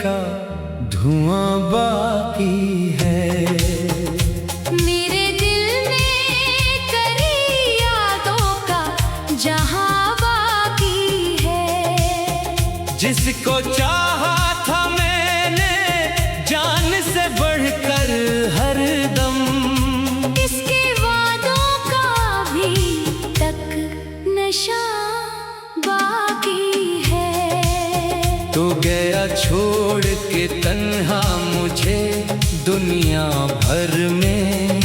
का धुआं बाकी है। मेरे दिल में करी यादों का जहां बाकी है। जिसको चाहा था मैंने जान से बढ़कर हर दम, इसके वादों का भी तक नशा बाकी है। तो गया छोड़ के तन्हा मुझे दुनिया भर में।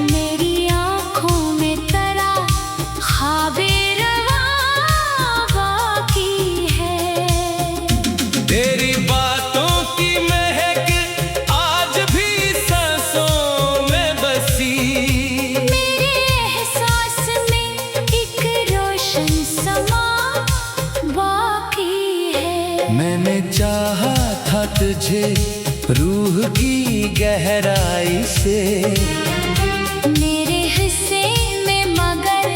मेरी आँखों में तरा ख्वाबे रवा बाकी है। तेरी बातों की महक आज भी सांसों में बसी। मेरे एहसास में एक रोशन समा बाकी है। मैंने चाहा था तुझे रूह की गहराई से, मेरे हिस्से में मगर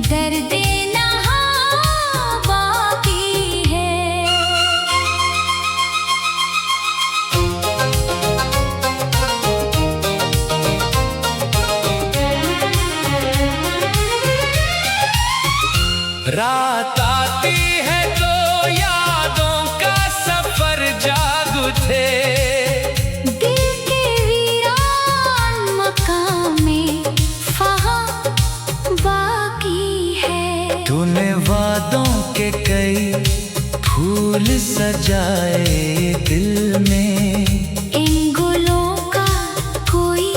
दर्द नहा बाकी है। रात आती है तो यादों का सफर जाग उठे। दिल के वीरान मकाम में फहा बाकी है। तूने वादों के कई फूल सजाए दिल में, इन गुलों का कोई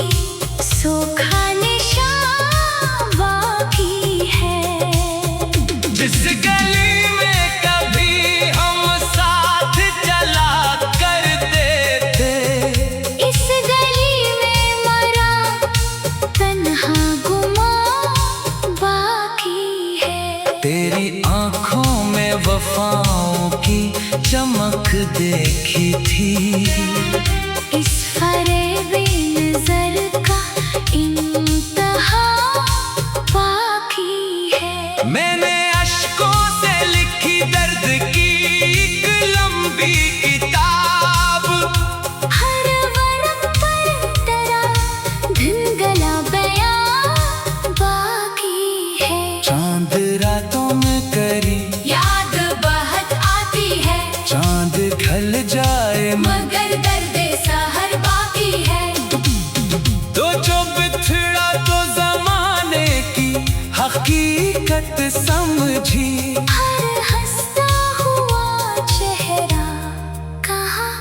सूखा निशान बाकी है। जिस गली में कभी हम साथ चला करते थे, इस गली में मरा तन्हा गुमा बाकी है। तेरी आंखों में वफाओं की चमक देखी थी। इस फरेबी नजर का इंतहा बाकी है। मैंने अश्कों से लिखी दर्द की एक लंबी किताब, हर वर्क पर तेरा धुंधला बयां बाकी है। चांद रातों में करी याद बहुत आती है, चांद ढल जाए मगर दर्द सहर बाकी है। तो जो बिछड़ा तो जमाने की हकीकत समझी। हर हंसता हुआ चेहरा कहाँ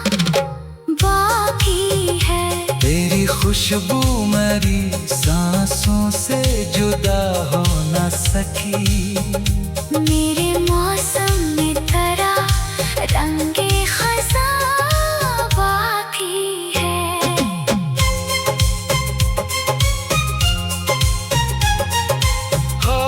बाकी है। तेरी खुशबू मेरी सांसों से जुदा हो न सकी। मेरे मौसम में तरा रंगे खज़ां बाकी है। हो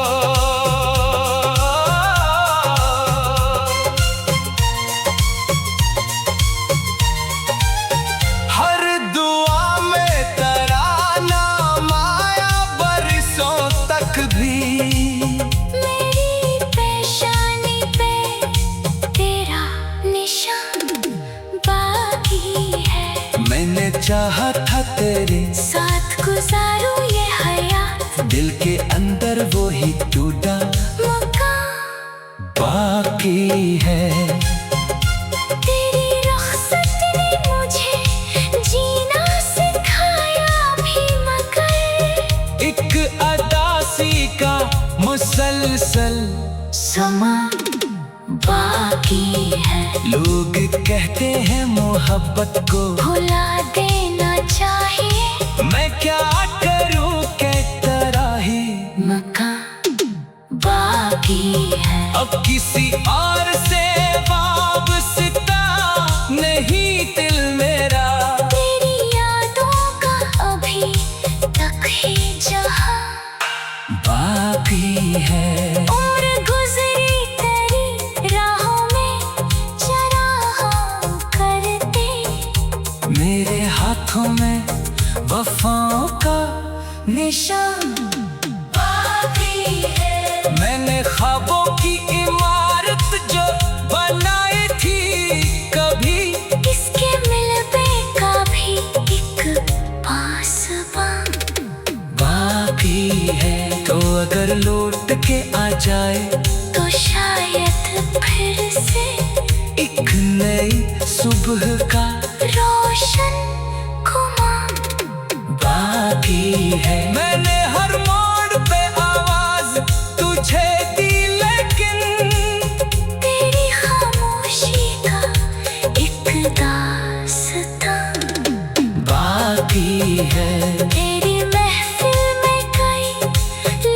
हर दुआ में तराना माया बरसों तक भी। मेरी पेशानी पे तेरा निशान बाकी है। मैंने चाहा था तेरे साथ गुजारूं ये हयात, दिल के अंदर वो ही टूटा मकान बाकी है। तेरी रुखसत ने मुझे जीना सिखाया भी, मगर एक अदासी का मुसलसल समा बाकी है। लोग कहते हैं मोहब्बत को भुला देना चाहिए, मैं क्या करूं कहता रही। मकान बाकी है। अब किसी और से वाबस्ता नहीं दिल मेरा। तेरी यादों का अभी तक है जहां बाकी है। उम्र गुजरी तेरी राहों में चराहा करते। मेरे हाथों में वफाओं का निशान बाकी है। मैंने ख्वाबों की इमारत जो बनाई थी कभी अगर लौट के आ जाए तो शायद फिर से एक नई सुबह का रोशन खुमार बाकी है। मैंने हर मोड़ पे आवाज तुझे दी, लेकिन तेरी खामोशी का एक दास्तां बाकी है। तेरी महफिल में कई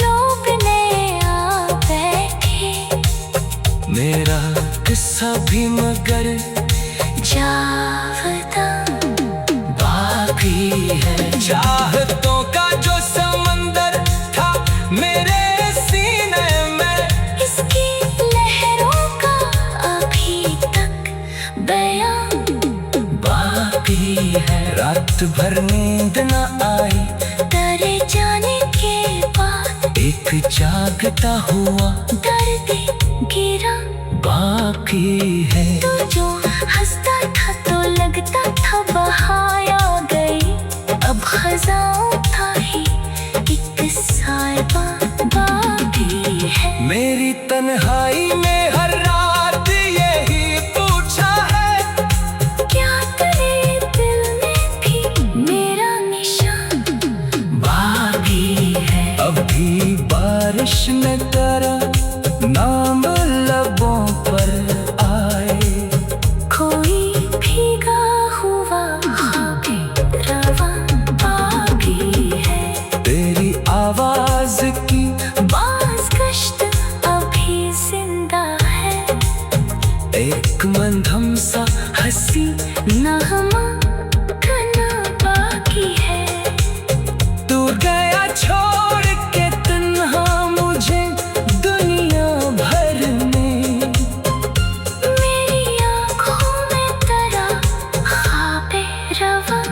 लोग नए आ बैठे, मेरा किस्सा भी मगर जावता बाकी है। चाहतों का जो समंदर था मेरे सीने में, इसकी लहरों का अभी तक बयां बाकी है। रात भर नींद न आई, डरे जाने के बाद एक जागता हुआ दर्द गिरा बाकी है। तू जो हंसता था तो लगता था बहाया गई, अब खजाओं था ही एक साहिबा बाकी है। मेरी तन्हाई में हर रात यही पूछा है, क्या तेरे दिल में भी मेरा निशान बाकी है। अभी बारिश ने तेरा नाम लबों पर आए, कोई भीगा हुआ ख्वाबे रवा बाकी है। तेरी आवाज की बाज गश्त अभी जिंदा है, एक मंधम सा हंसी नगमा गाना बाकी है। तू गया छोड़ के तन्हा मुझे दुनिया भर में, मेरी आँखों में तेरा ख्वाबे रवा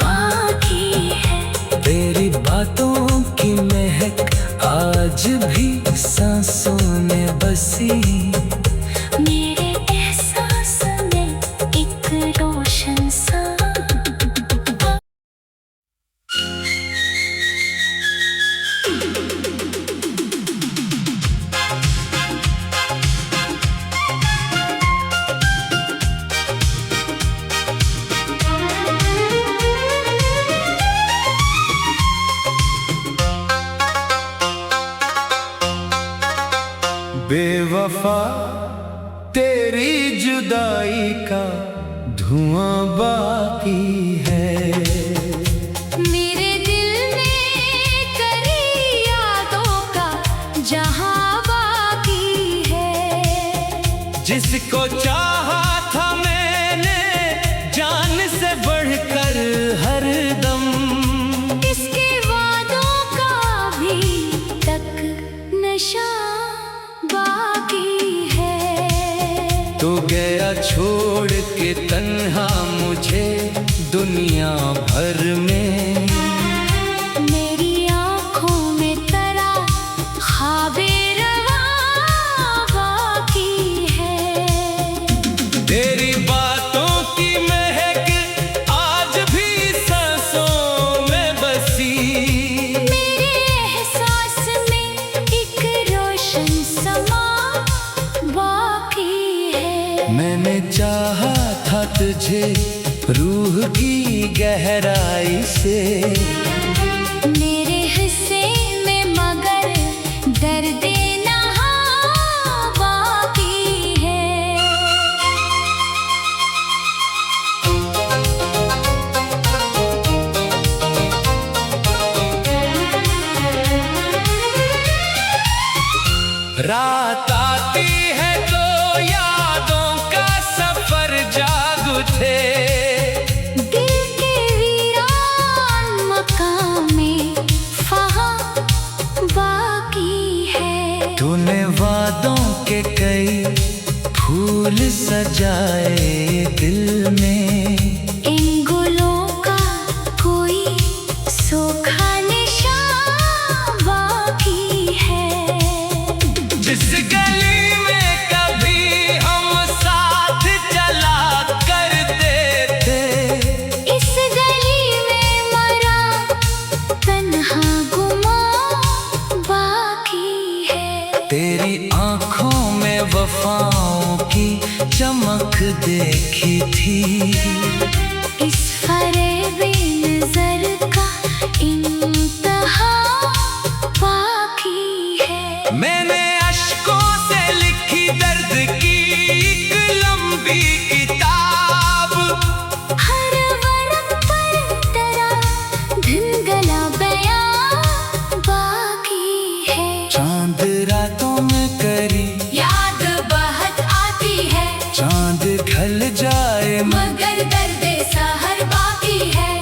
बाकी है। तेरी बातों की महक आज भी सांसों में बसी, मेरे एहसास में एक रोशन सा बेवफा तेरी जुदाई का धुआं बाकी है। मेरे दिल में करी यादों का जहां बाकी है। जिसको चाहा था मैंने जान से बढ़कर हर दम, इसके वादों का भी तक नशा बाकी है। तो गया छोड़ के तन्हा मुझे दुनिया भर में, मेरी आँखों में तेरा ख्वाबे रवा बाकी है। तेरी बातों की महक आज भी सांसों में बसी, मेरे एहसास में एक रोशन समा बाकी है। मैंने चाहा था तुझे रूह की गहराई से, मेरे हिस्से में मगर दर्द नहा बाकी है। रात आती है तो यादों का सफर जाग उठे, दिल के वीरान मकाम में फहा बाकी है। तूने वादों के कई फूल सजाए दिल में, इन गुलों का कोई सूखा निशान बाकी है। जिस गली में कभी हम साथ चला करते थे, इस गली में मरा तन्हा गुमा देखी थी। इस फरेबी नजर का इंतहा बाकी है। मैंने अश्कों से लिखी दर्द की एक लंबी किताब। हर वर्क पर तेरा धुंधला बयां बाकी है। चांद रातों में करी याद बहुत आती है, चांद ढल जाए मगर दर्द सहर बाकी है।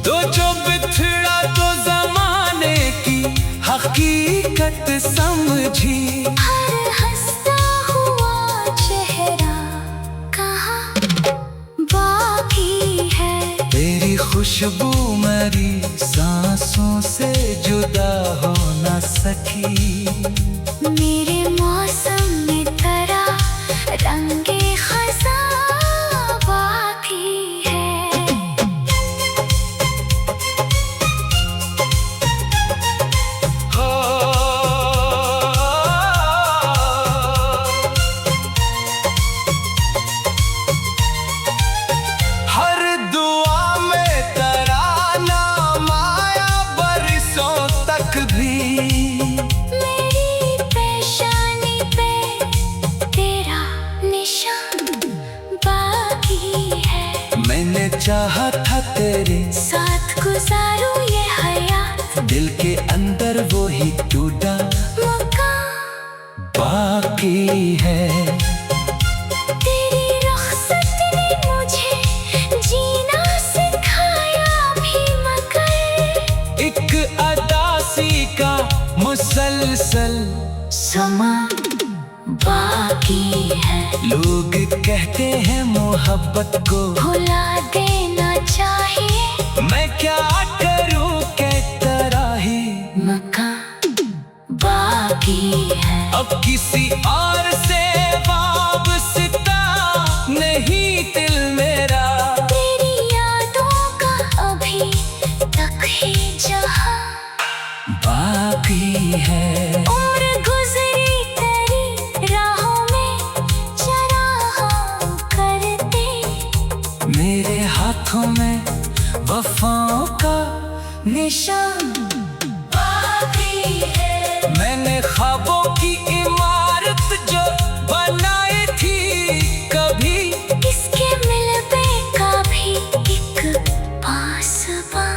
तो जो बिछड़ा तो जमाने की हकीकत समझी। हर हंसता हुआ चेहरा कहाँ बाकी है। तेरी खुशबू मेरी सांसों से जुदा हो न सकी। मेरे मौसम में तेरा रंगे खज़ां बाकी है। हो हर दुआ में तेरा नाम आया बरसों तक भी। मेरी पेशानी पे तेरा निशान बाकी है। मैंने चाहा था तेरे साथ गुजारूं ये हयात, दिल के अंदर वो ही टूटा मकान बाकी है। तेरी रुखसत ने मुझे जीना सिखाया भी, मगर एक अदासी का मुसलसल समा बाकी है। लोग कहते हैं मोहब्बत को भुला देना चाहिए, मैं क्या करूं के तरह ही। मकान बाकी है। अब किसी और से वाबस्ता नहीं दिल मेरा। तेरी यादों का अभी तक ही जहां बाकी है। उम्र गुजरी तेरी राहों में चराहों करते। मेरे हाथों में वफाओं का निशान बाकी है। मैंने ख्वाबों की इमारत जो बनाई थी कभी। इसके मिलने का भी एक पासबां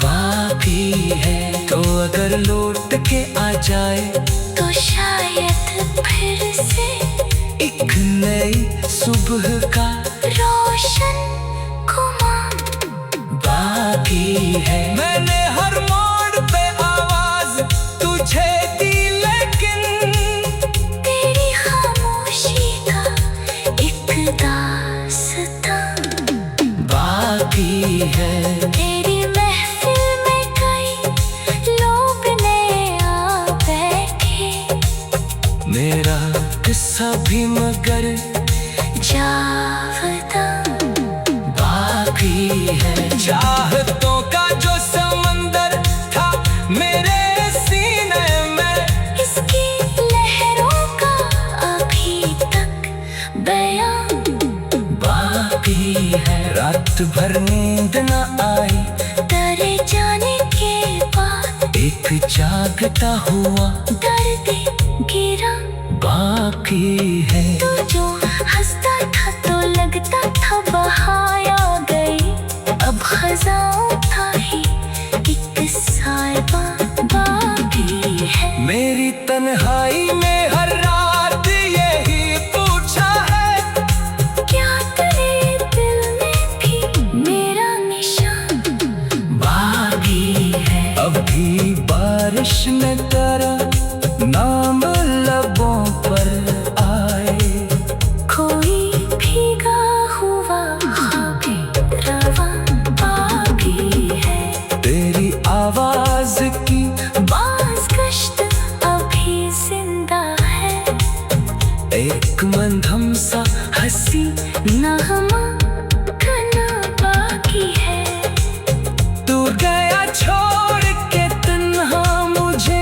बाकी है। तो अगर लौट के आ जाए तो शायद फिर से एक नई सुबह का रोशन खुमार बाकी है। मैंने हर मोड़ पे आवाज तुझे दी, लेकिन तेरी खामोशी का एक दास्तां बाकी है। तेरी महफिल में कई लोग नए आ बैठे। मेरा किस्सा भी मगर जावता बाकी है। चाहतों का जो समंदर था मेरे सीने में, इसकी लहरों का अभी तक बयां बाकी है। रात भर नींद न आई तेरे जाने के बाद, एक जागता हुआ दर्द गिरा बाकी है। तू जो हंसता था तो लगता था बहाया गई। अब खज़ां था ही एक साइबा बाकी है। मेरी तन्हाई में हर रात यही पूछा है, क्या तेरे दिल में भी मेरा निशान बाकी है। अभी बारिश में तेरा नाम लबों पर आए। कोई भीगा हुआ ख्वाबे रवां बाकी है। तेरी आवाज की बाज़ कश्त अभी जिंदा है। एक मंधम सा हंसी नगमा गाना बाकी है। तू गया छोड़ के तन्हा मुझे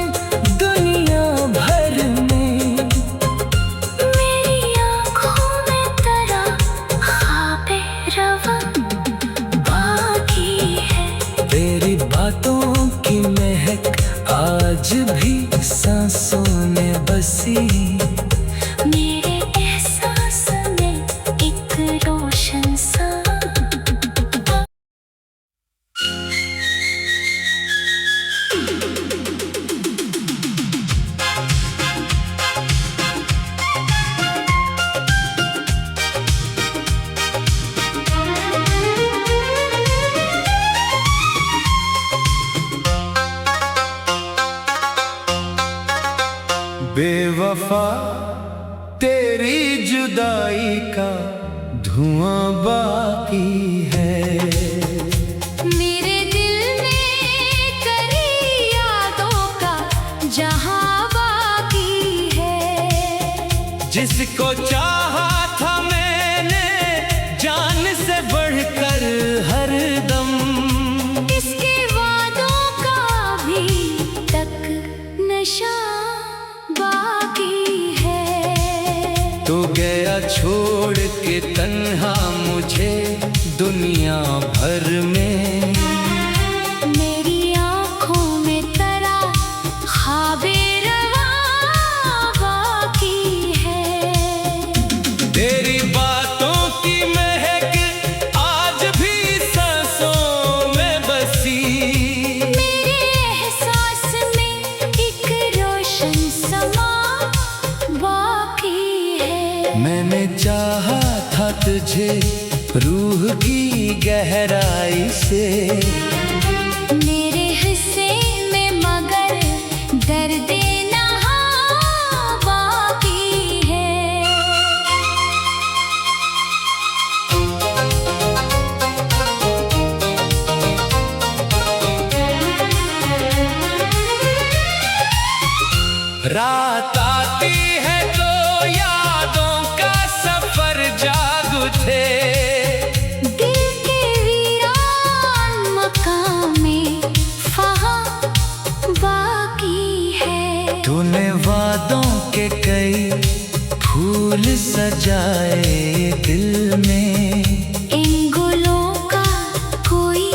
वफा तेरी जुदाई का धुआं बाकी है। मेरे दिल में करी यादों का जहां बाकी है। जिसको चाहा था मैंने जान से बढ़कर हरदम, इसके वादों का भी तक नशा बाकी है। तो गया छोड़ के तन्हा मुझे दुनिया भर में, मेरी आँखों में तरा ख्वाबे रवा बाकी है। तेरी बातों की महक आज भी सांसों में बसी, मेरे एहसास में एक रोशन समा बाकी है। मैंने चाहा था तुझे रूह की गहराई से, मेरे हिस्से में मगर दर्द नहा बाकी है। रात आती है तो यादों का सफर जाग उठे, दिल के वीरान मकाम में फहा बाकी है। तूने वादों के कई फूल सजाए दिल में, इन गुलों का कोई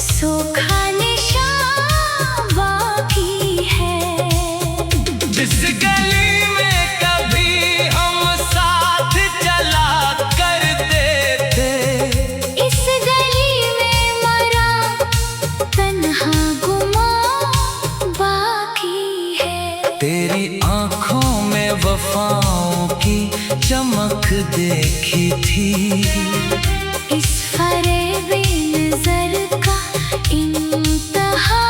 सूखा निशान बाकी है। जिस गली में कभी हम साथ चला करते थे, इस गली में मरा तन्हा गुमा बाकी है। तेरी आंखों में वफाओं की चमक देखी थी, इस फरेबी नजर का इंतहा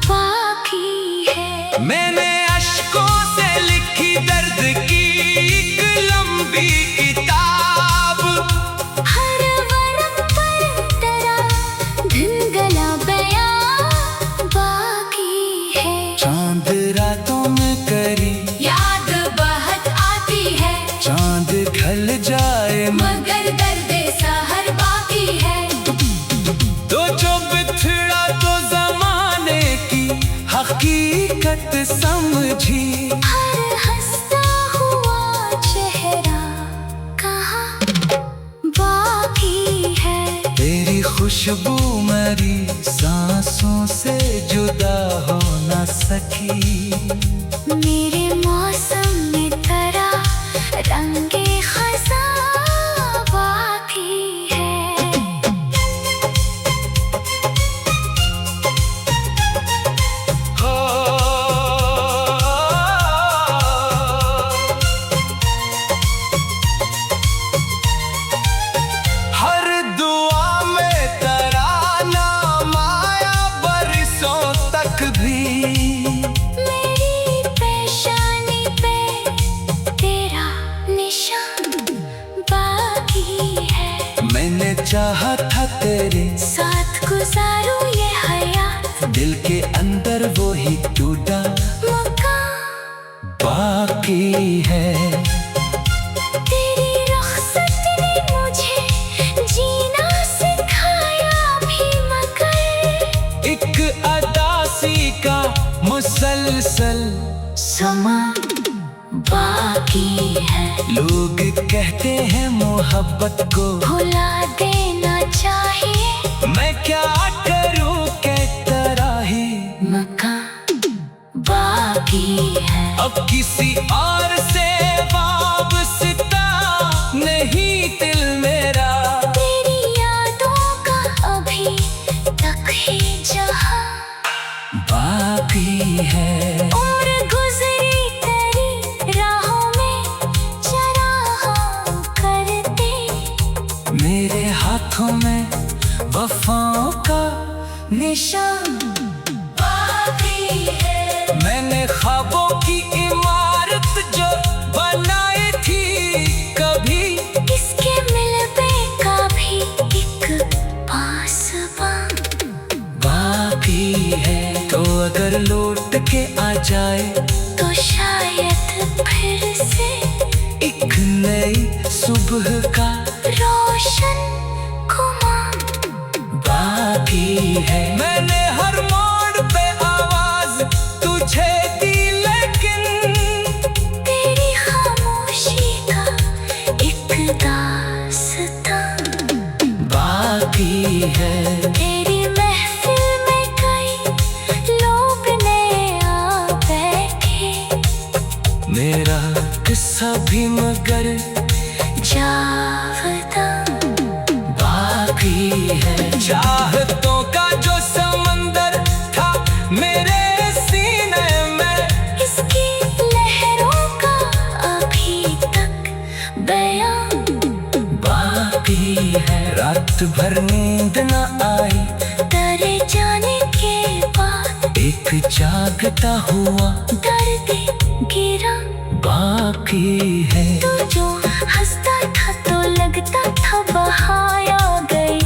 बाकी है। मैंने अश्कों से लिखी दर्द की एक लंबी किताब, हर वरक पर तेरा धुंधला बयां बाकी है। चांद रातों में करी याद बहुत आती है, चांद ढल जाए मगर दर्द सहर बाकी है। तो जो बिछड़ा तो जमाने की हकीकत समझी, हर हंसता हुआ चेहरा कहाँ बाकी है। तेरी खुशबू मेरी सांसों से जुदा हो न सकी, मेरे मौसम में तरा रंगे खज़ां बाकी है। हो हर दुआ में तेरा नाम आया बरसों तक भी, मेरी पेशानी पे तेरा निशान बाकी है। मैंने चाहा था तेरे साथ गुजारूं ये हयात, दिल के अंदर वो ही टूटा मकान बाकी है। तेरी रुखसत ने मुझे जीना सिखाया भी, मगर एक अदासी का मुसलसल समा बाकी है। लोग कहते हैं मोहब्बत को भुला देना चाहिए, मैं क्या करूं कहता ही, मकान बाकी है। अब किसी और से वाबस्ता नहीं दिल मेरा, तेरी यादों का अभी तक ही जहां बाकी है। उम्र गुजरी तेरी राहों में चराहा करते, मेरे हाथों में वफाओं का निशान बाकी है। मैंने ख्वाबों की इमारत है। तो अगर लौट के आ जाए तो शायद फिर से एक नई सुबह का रोशन खुमार बाकी है। मैंने हर मोड़ पे आवाज तुझे दी, लेकिन तेरी खामोशी का एक दास्तां बाकी है। तेरी महफिल में कई लोग नए आ बैठे, मेरा किस्सा भी मगर जावता बाकी है। चाहतों का जो समंदर था मेरे सीने में, इसकी लहरों का अभी तक बयां बाकी है। रात भर नींद न आई, डरे जाने के बाद एक जागता हुआ दर्द गिरा बाकी है। तू जो हंसता था तो लगता था बहाया गई,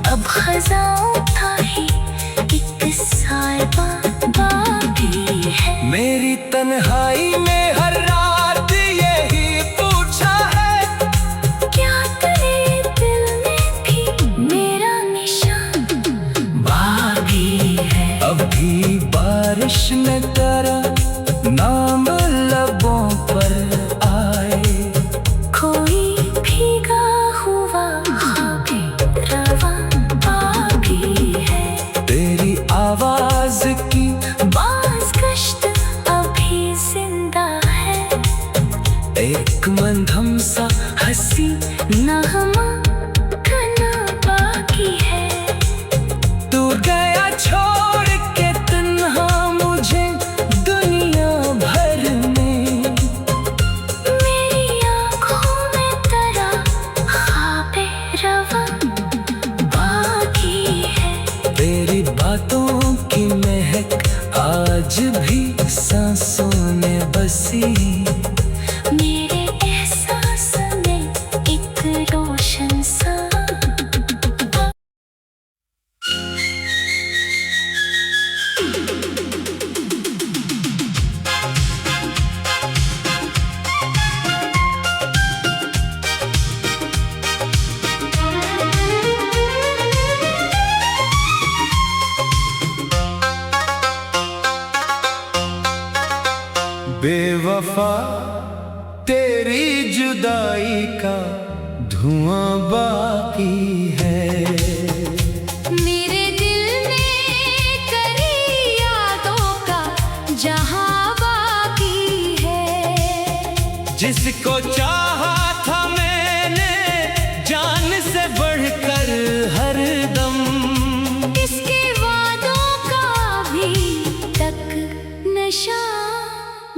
अब खजाओं का ही एक साइबा बाकी है। मेरी तन्हाई में हर रात यही पूछा है, क्या तेरे दिल में भी मेरा निशान बाकी है। अभी बारिश में तेरा नाम लबों पर आए, कोई भीगा हुआ खाबे रवा बाकी है। तेरी आवाज की बाज गश्त अभी जिंदा है, एक मंधम सा हंसी नगमा गाना बाकी है। तू गया छोड़ के तन्हा मुझे दुनिया भर में, मेरी आँखों में तेरा ख्वाबे रवा बाकी है। तेरी बातों की महक आज भी सांसों में बसी, मेरे एहसास में एक रोशन सा बेवफा तेरी जुदाई का धुआं बाकी है। मेरे दिल में करी यादों का जहां बाकी है। जिसको चाहा था मैंने जान से बढ़कर हर दम, इसके वादों का भी तक नशा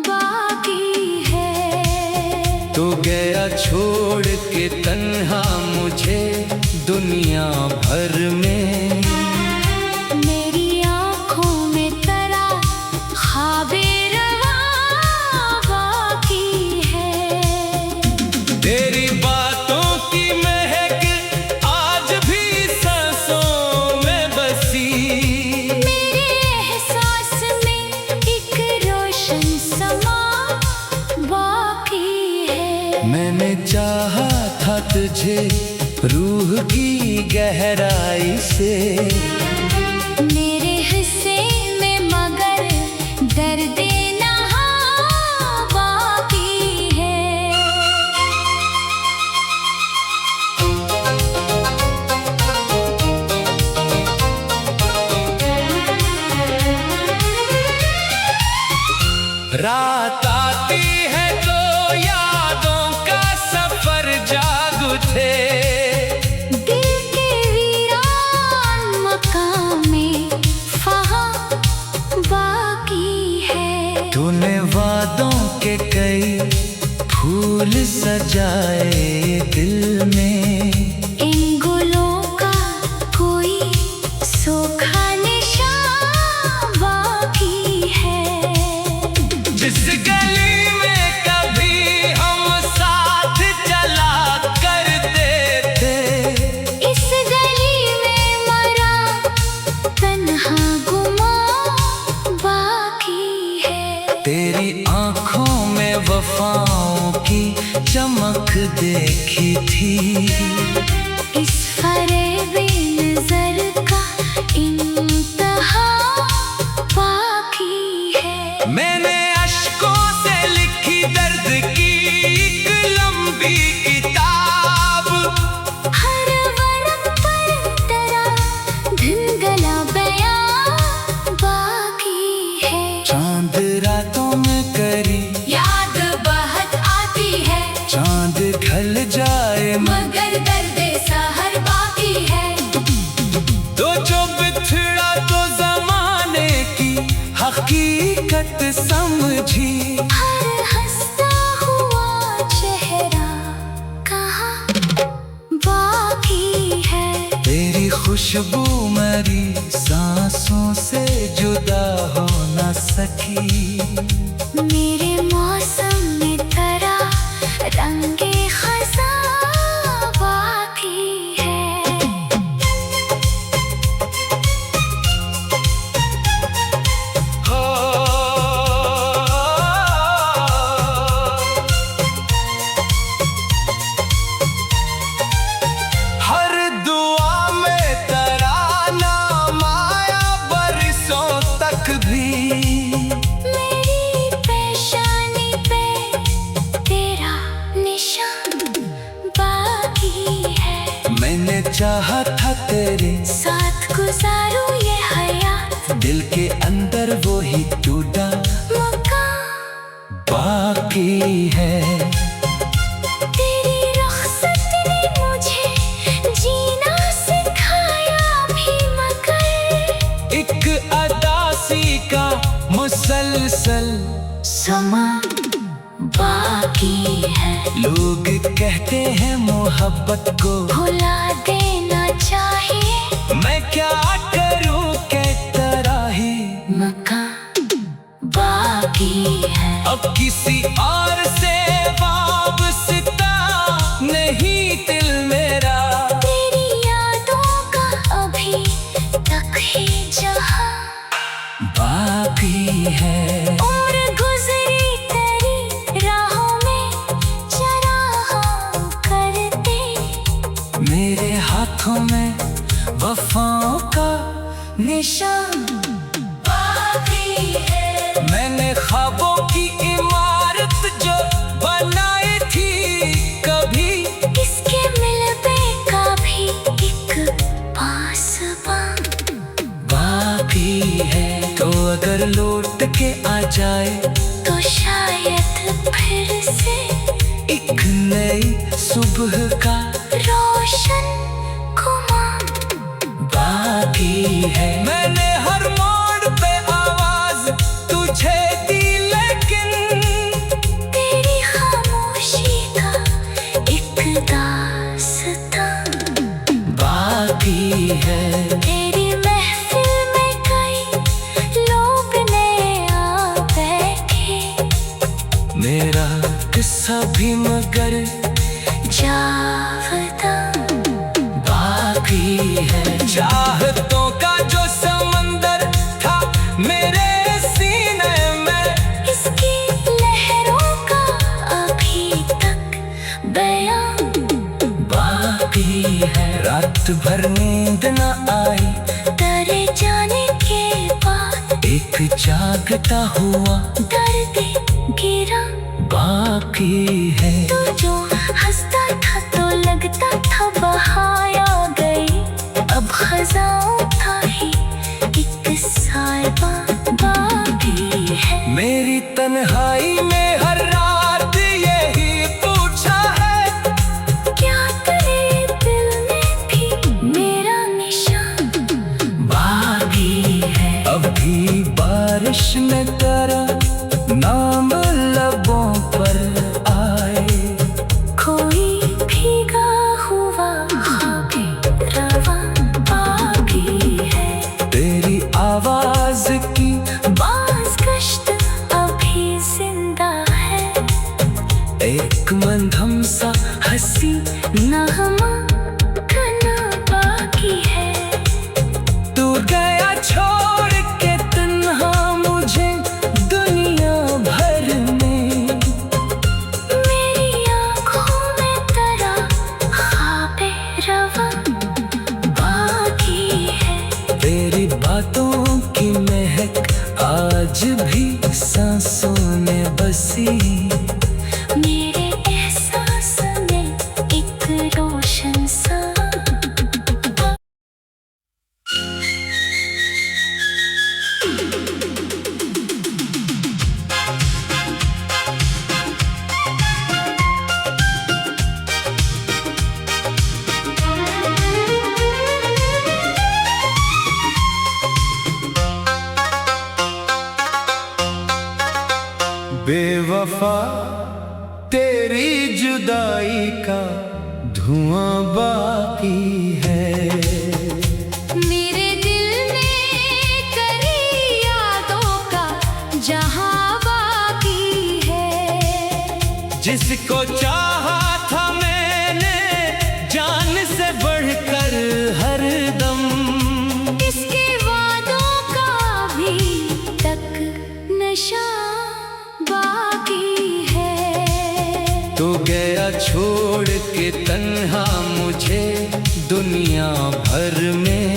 बाकी है। तो गया छोड़ के तन्हा मुझे दुनिया भर में, मेरी आँखों में तेरा ख्वाबे रवा बाकी है। तेरी बातों की महक आज भी सांसों में बसी, मेरे एहसास में एक रोशन समा बाकी है। मैंने चाहा था तुझे रूह की गहराई से, मेरे हिस्से में मगर दर्द नहा बाकी है। रात आती है तो यादों का सफर जाग उठे, दिल के वीरान मकाम में फहा बाकी है। तूने वादों के कई फूल सजाए दिल में, इन गुलों का कोई सूखा निशान बाकी है। जिस गली में कभी हम साथ चला करते थे, इस गली में मरा तन्हा गुमा देखी थी। इस फरेबी नजर का इंतहा बाकी है। मैंने अश्कों से लिखी दर्द की एक लंबी किताब। हर वर्क पर तेरा धुंधला बयां बाकी है। चांद रातों में करी याद बहुत आती है, चांद ढल जाए मगर दर्द सहर बाकी है। तो जो बिछड़ा तो जमाने की हकीकत समझी। हर हंसता हुआ चेहरा कहाँ बाकी है। तेरी खुशबू मेरी सांसों से जुदा हो न सकी। मेरे मौसम में तेरा रंगे खज़ां बाकी है। हो हर दुआ में तेरा नाम आया बरसों तक भी। मेरी पेशानी पे तेरा निशान बाकी है। मैंने चाहा था तेरे साथ गुजारूं ये हयात, दिल के अंदर वो ही टूटा मकान बाकी है। तेरी रुखसत ने मुझे जीना सिखाया भी, मगर एक अदासी का मुसलसल समा बाकी है। लोग कहते हैं मोहब्बत को भुला देना चाहिए, मैं क्या करूं कहता रही। मकान बाकी है। अब किसी और से वाबस्ता नहीं दिल मेरा। तेरी यादों का अभी तक है जहां बाकी है। उम्र गुजरी तेरी राहों में चराहों करते। मेरे हाथों में वफाओं का निशान बाकी है। मैंने ख्वाबों की इमारत जो बनाई थी कभी। इसके मिलने का भी एक पासबां बाकी है। तो अगर लौट के आ जाए तो शायद फिर से एक नई सुबह का रोशन खुमार बाकी है। मैंने हर मोड़ पे आवाज तुझे दी, लेकिन तेरी खामोशी का एक दास्तां बाकी है। तेरी महफिल में कई लोग नए आ बैठे। मेरा किस्सा भी मगर जावता बाकी है। चाहतों का जो समंदर था मेरे सीने में, इसकी लहरों का अभी तक बयां बाकी है। रात भर नींद न आई तेरे जाने के बाद, एक जागता हुआ दर्द गिरा बाकी है। तू जो हंसता था तो लगता था बहाया गई। अब खज़ां था ही एक साहिबा बाकी है। मेरी तन्हाई में हर रात यही पूछा है, क्या तेरे दिल में भी मेरा निशान बाकी है। अभी बारिश में तेरा नाम लबों पर आए। कोई भीगा हुआ ख्वाबे रवां बाकी है। तेरी आवाज की बाज़ कश्त अभी जिंदा है। एक मंधम सा हंसी नगमा गाना बाकी है। तू गया छोड़ के तन्हा मुझे आज भी सांसों में बसी मेरे एहसास में एक रोशन सा। बेवफा तेरी जुदाई का धुआं बाकी है। मेरे दिल में करी यादों का जहां बाकी है। जिसको चाहा था मैंने जान से बढ़कर हरदम, इसके वादों का भी तक नशा बाकी है। तो गया छोड़ के तन्हा मुझे दुनिया भर में